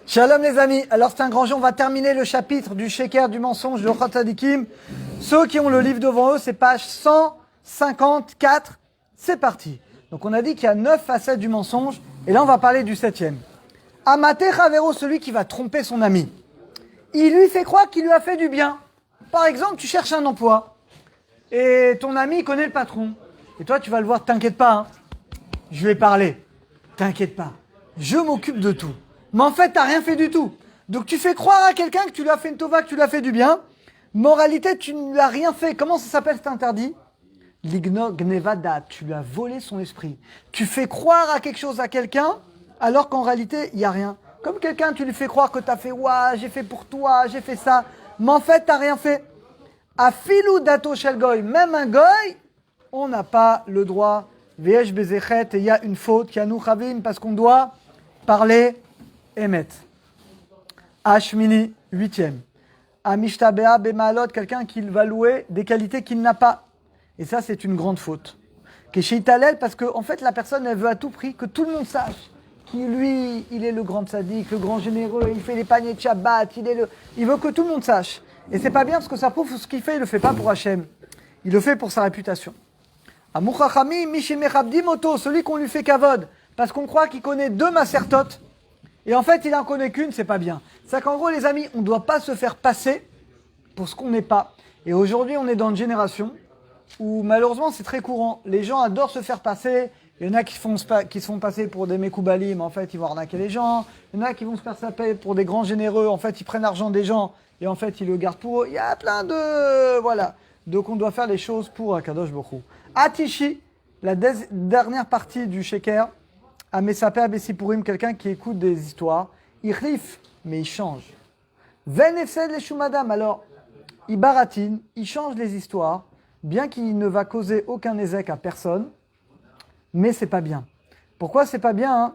Shalom les amis, alors c'est un grand jour, on va terminer le chapitre du Sheker, du mensonge de Ochot Tzadikim. Ceux qui ont le livre devant eux, c'est page 154, c'est parti. Donc on a dit qu'il y a 9 facettes du mensonge, et là on va parler du 7e. Amate Chavero, celui qui va tromper son ami. Il lui fait croire qu'il lui a fait du bien. Par exemple, tu cherches un emploi, et ton ami connaît le patron. Et toi tu vas le voir, t'inquiète pas, hein. Je lui ai parlé, t'inquiète pas, je m'occupe de tout. Mais en fait, t'as rien fait du tout. Donc tu fais croire à quelqu'un que tu lui as fait une tova, que tu lui as fait du bien. Moralité, tu ne l'as rien fait. Comment ça s'appelle cet interdit? L'igno gnevada, tu lui as volé son esprit. Tu fais croire à quelque chose à quelqu'un, alors qu'en réalité, il n'y a rien. Comme quelqu'un, tu lui fais croire que tu as fait « Ouah, j'ai fait pour toi, j'ai fait ça ». Mais en fait, tu n'as rien fait. Afilu dato shel goy, même un goy, on n'a pas le droit. Ve'esh bezechet, et il y a une faute, qui a nous chavim, parce qu'on doit parler Emet. Ashmini, 8e. Amishtabea bemalot, quelqu'un qui va louer des qualités qu'il n'a pas. Et ça, c'est une grande faute. Keshitalel, parce qu'en fait, la personne, elle veut à tout prix que tout le monde sache qu'il, lui, il est le grand tzaddik, le grand généreux, il fait les paniers de Shabbat, il veut que tout le monde sache. Et c'est pas bien parce que ça prouve ce qu'il fait, il le fait pas pour Hachem. Il le fait pour sa réputation. Amuchachami, mishimechabdim moto, celui qu'on lui fait kavod, parce qu'on croit qu'il connaît 2 masertot. Et en fait, il n'en connaît qu'une, c'est pas bien. C'est qu'en gros, les amis, on ne doit pas se faire passer pour ce qu'on n'est pas. Et aujourd'hui, on est dans une génération où, malheureusement, c'est très courant. Les gens adorent se faire passer. Il y en a qui se font passer pour des mekoubali, mais en fait, ils vont arnaquer les gens. Il y en a qui vont se faire passer pour des grands généreux. En fait, ils prennent l'argent des gens et en fait, ils le gardent pour eux. Il y a plein de... Voilà. Donc, on doit faire les choses pour Akadosh Baruch Hu. Atishi, la dernière partie du Sheker, à Mesaper Bessipourim, quelqu'un qui écoute des histoires, il rif, mais il change. Venefsed les Shumadam, alors, il baratine, il change les histoires, bien qu'il ne va causer aucun ézec à personne, mais c'est pas bien. Pourquoi c'est pas bien, hein?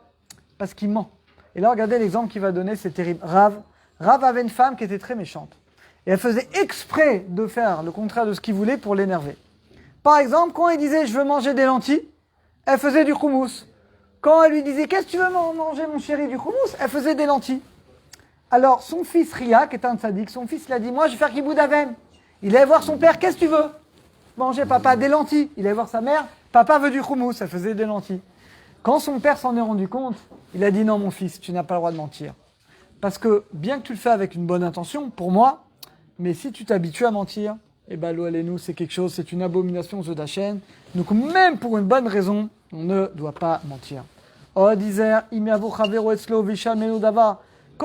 Parce qu'il ment. Et là, regardez l'exemple qu'il va donner, c'est terrible. Rav avait une femme qui était très méchante. Et elle faisait exprès de faire le contraire de ce qu'il voulait pour l'énerver. Par exemple, quand il disait « je veux manger des lentilles », elle faisait du houmous. Quand elle lui disait « qu'est-ce que tu veux manger, mon chéri, du houmous ?» elle faisait des lentilles. Alors, son fils Ria, qui est un tzaddik, son fils l'a dit « moi, je vais faire kiboud avem ». Il allait voir son père « qu'est-ce que tu veux ?»« Manger, papa, des lentilles. » Il allait voir sa mère « papa veut du houmous ». Elle faisait des lentilles. Quand son père s'en est rendu compte, il a dit « non, mon fils, tu n'as pas le droit de mentir. Parce que, bien que tu le fais avec une bonne intention, pour moi, mais si tu t'habitues à mentir, eh ben, nous, c'est quelque chose, c'est une abomination aux yeux d'Hachem. Donc, même pour une bonne raison, on ne doit pas mentir. Quand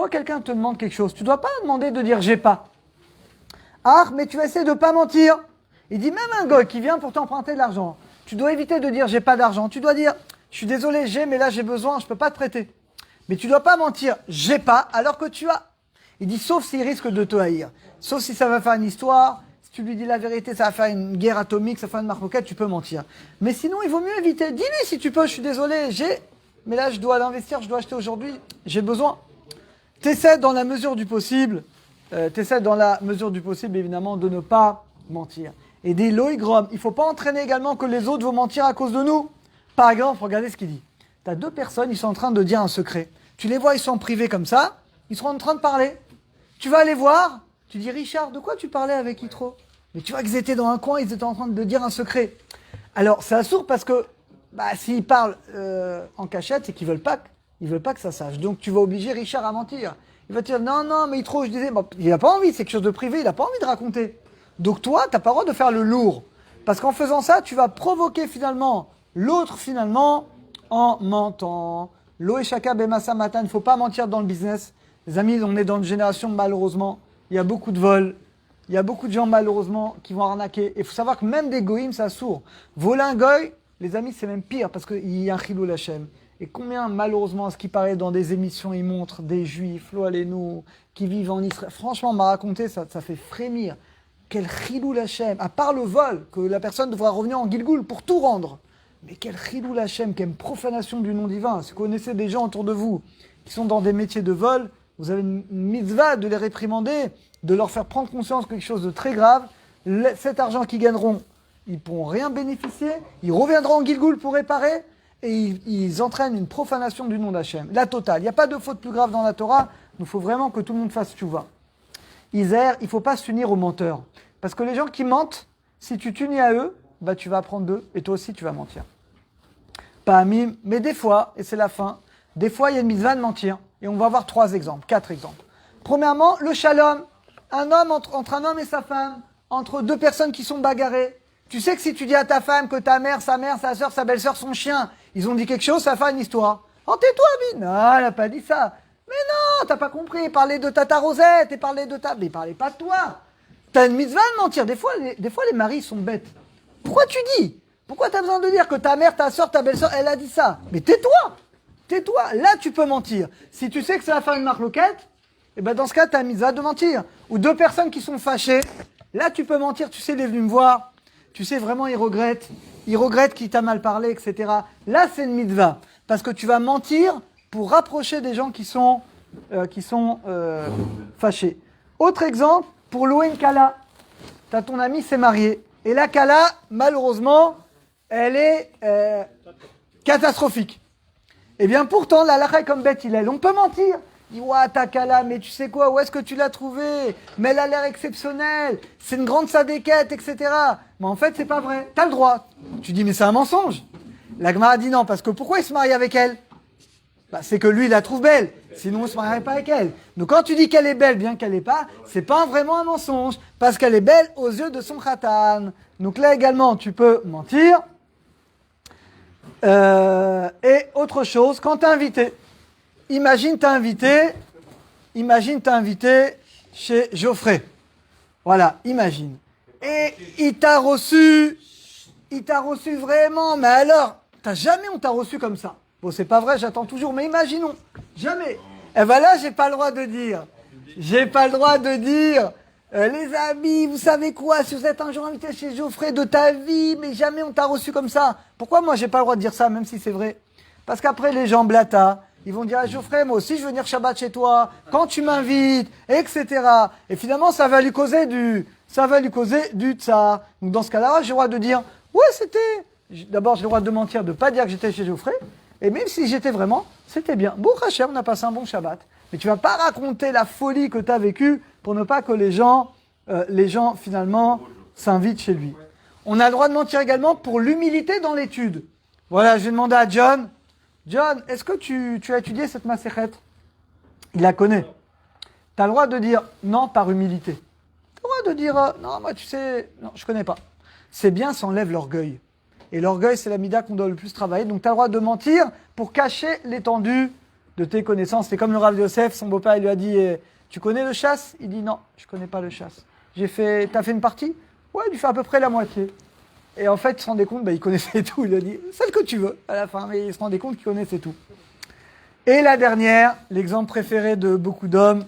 quelqu'un te demande quelque chose, tu ne dois pas demander de dire « j'ai pas ». Ah, mais tu vas essayer de ne pas mentir. Il dit même un goy qui vient pour t'emprunter de l'argent, tu dois éviter de dire « j'ai pas d'argent ». Tu dois dire « je suis désolé, j'ai, mais là j'ai besoin, je ne peux pas te prêter ». Mais tu ne dois pas mentir « j'ai pas » alors que tu as. Il dit sauf s'il risque de te haïr. Sauf si ça va faire une histoire, si tu lui dis la vérité, ça va faire une guerre atomique, ça va faire une marque, tu peux mentir. Mais sinon, il vaut mieux éviter. Dis-lui si tu peux, je suis désolé, j'ai, mais là je dois l'investir, je dois acheter aujourd'hui, j'ai besoin. T'essaies dans la mesure du possible, évidemment, de ne pas mentir. Et des loïgrom, il ne faut pas entraîner également que les autres vont mentir à cause de nous. Par exemple, regardez ce qu'il dit. Tu as 2 personnes, ils sont en train de dire un secret. Tu les vois, ils sont en privé comme ça, ils seront en train de parler. Tu vas aller voir, tu dis Richard, de quoi tu parlais avec Yitro? Mais tu vois qu'ils étaient dans un coin, ils étaient en train de dire un secret. Alors, c'est assourd parce que s'ils parlent en cachette, c'est qu'ils veulent pas que ça sache. Donc, tu vas obliger Richard à mentir. Il va te dire, non, mais Yitro, je disais, il n'a pas envie, c'est quelque chose de privé, il n'a pas envie de raconter. Donc, toi, tu n'as pas le droit de faire le lourd. Parce qu'en faisant ça, tu vas provoquer finalement l'autre, en mentant. Lo et Shaka Bemassa Matan, il ne faut pas mentir dans le business. Les amis, on est dans une génération, malheureusement, il y a beaucoup de vols. Il y a beaucoup de gens, malheureusement, qui vont arnaquer. Et il faut savoir que même des goïms, ça sourd. Voler un goy, les amis, c'est même pire, parce qu'il y a un chilou lachem. Et combien, malheureusement, à ce qui paraît, dans des émissions, ils montrent des juifs, lo allez-nous, qui vivent en Israël. Franchement, on m'a raconté, ça fait frémir. Quel chilou lachem. À part le vol, que la personne devra revenir en Gilgoul pour tout rendre. Mais quel chilou lachem, quelle profanation du nom divin. Si vous connaissez des gens autour de vous qui sont dans des métiers de vol, vous avez une mitzvah de les réprimander, de leur faire prendre conscience de quelque chose de très grave. Cet argent qu'ils gagneront, ils ne pourront rien bénéficier. Ils reviendront en Gilgoul pour réparer. et ils entraînent une profanation du nom d'Hachem. La totale. Il n'y a pas de faute plus grave dans la Torah. Il faut vraiment que tout le monde fasse tchouva. Isère, il ne faut pas s'unir aux menteurs. Parce que les gens qui mentent, si tu t'unis à eux, bah, tu vas apprendre d'eux et toi aussi tu vas mentir. Pas amim, mais des fois, et c'est la fin, des fois il y a une mitzvah de mentir. Et on va voir 4 exemples. Premièrement, le shalom. Un homme entre un homme et sa femme, entre 2 personnes qui sont bagarrées. Tu sais que si tu dis à ta femme que ta mère, sa soeur, sa belle-sœur, son chien, ils ont dit quelque chose, ça va faire une histoire. Oh, tais-toi, Amine. Non, elle n'a pas dit ça. Mais non, t'as pas compris. Il parlait de Tata Rosette, il parlait de ta... Mais il parlait pas de toi. T'as une mitzvah de mentir. Des fois, les maris sont bêtes. Pourquoi tu dis? Pourquoi t'as besoin de dire que ta mère, ta soeur, ta belle-sœur, elle a dit ça? Mais tais-toi. Tais-toi. Là, tu peux mentir. Si tu sais que ça va faire une marloquette, et ben dans ce cas, t'as une mitzvah de mentir. Ou 2 personnes qui sont fâchées. Là, tu peux mentir. Tu sais, il est venu me voir. Tu sais, vraiment, il regrette. Il regrette qu'il t'a mal parlé, etc. Là, c'est une mitzvah. Parce que tu vas mentir pour rapprocher des gens qui sont fâchés. Autre exemple, pour louer une kala. T'as ton ami s'est marié. Et la kala, malheureusement, elle est catastrophique. Eh bien, pourtant, la halakha est comme Beth Hillel. On peut mentir. Il dit, ouah, ta kala, mais tu sais quoi, où est-ce que tu l'as trouvée? Mais elle a l'air exceptionnelle. C'est une grande sadéquette, etc. Mais en fait, c'est pas vrai. T'as le droit. Tu dis, mais c'est un mensonge. La Gemara dit non, parce que pourquoi il se marie avec elle? Bah, c'est que lui, il la trouve belle. Sinon, on ne se marierait pas avec elle. Donc, quand tu dis qu'elle est belle, bien qu'elle n'est pas, c'est pas vraiment un mensonge. Parce qu'elle est belle aux yeux de son khatan. Donc là également, tu peux mentir. Et autre chose, quand tu es invité. Imagine t'as invité chez Geoffrey. Voilà, imagine. Et il t'a reçu vraiment. Mais alors, jamais on t'a reçu comme ça. Bon, c'est pas vrai, j'attends toujours, mais imaginons, jamais. Et ben là, j'ai pas le droit de dire, les amis, vous savez quoi, si vous êtes un jour invité chez Geoffrey de ta vie, mais jamais on t'a reçu comme ça. Pourquoi moi, j'ai pas le droit de dire ça, même si c'est vrai? Parce qu'après, les gens blata, ils vont dire à Geoffrey, moi aussi, je veux venir Shabbat chez toi, quand tu m'invites, etc. Et finalement, ça va lui causer du tsar. Donc, dans ce cas-là, j'ai le droit de dire, ouais, d'abord, j'ai le droit de mentir, de pas dire que j'étais chez Geoffrey. Et même si j'étais vraiment, c'était bien. Bon, Hachem, on a passé un bon Shabbat. Mais tu vas pas raconter la folie que tu as vécue pour ne pas que les gens finalement, s'invitent chez lui. On a le droit de mentir également pour l'humilité dans l'étude. Voilà, je vais demander à John. John, est-ce que tu as étudié cette Maséchet? Il la connaît. Tu as le droit de dire non par humilité. Tu as le droit de dire non, moi tu sais, non, je connais pas. C'est bien, ça enlève l'orgueil. Et l'orgueil, c'est la mida qu'on doit le plus travailler. Donc, tu as le droit de mentir pour cacher l'étendue de tes connaissances. C'est comme le Rav Yosef, son beau-père, il lui a dit tu connais le chasse? Il dit non, je connais pas le chasse. T'as fait une partie? Ouais, il lui fait à peu près la moitié. Et en fait, il se rendait compte, il connaissait tout. Il lui a dit celle que tu veux à la fin, mais il se rendait compte qu'il connaissait tout. Et la dernière, l'exemple préféré de beaucoup d'hommes,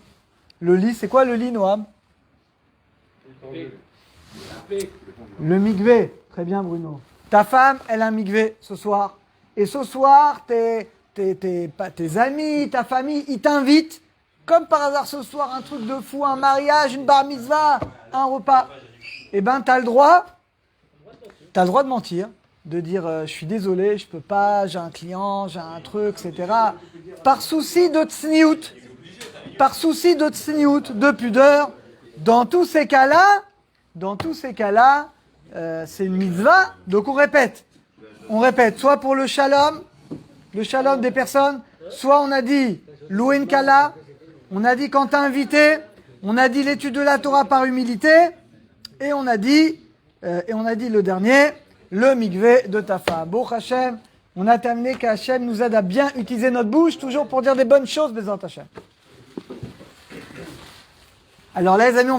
le lit. C'est quoi le lit, Noam? Le mikvé. Très bien, Bruno. Ta femme, elle a un mikvé ce soir. Et ce soir, tes amis, ta famille, ils t'invitent. Comme par hasard ce soir, un truc de fou, un mariage, une bar mitzvah, un repas. Eh ben, t'as le droit de mentir, de dire je suis désolé, je peux pas, j'ai un client, j'ai un truc, etc. Par souci de tsniout, de pudeur. Dans tous ces cas-là, c'est une mitzvah, donc on répète, soit pour le shalom des personnes, soit on a dit louer une kala, on a dit quand t'es invité, on a dit l'étude de la Torah par humilité, et on a dit le dernier, le mikvé de ta femme. Bon Hachem, on a terminé, qu'Hachem nous aide à bien utiliser notre bouche, toujours pour dire des bonnes choses, Bézant Hachem. Alors là les amis, on va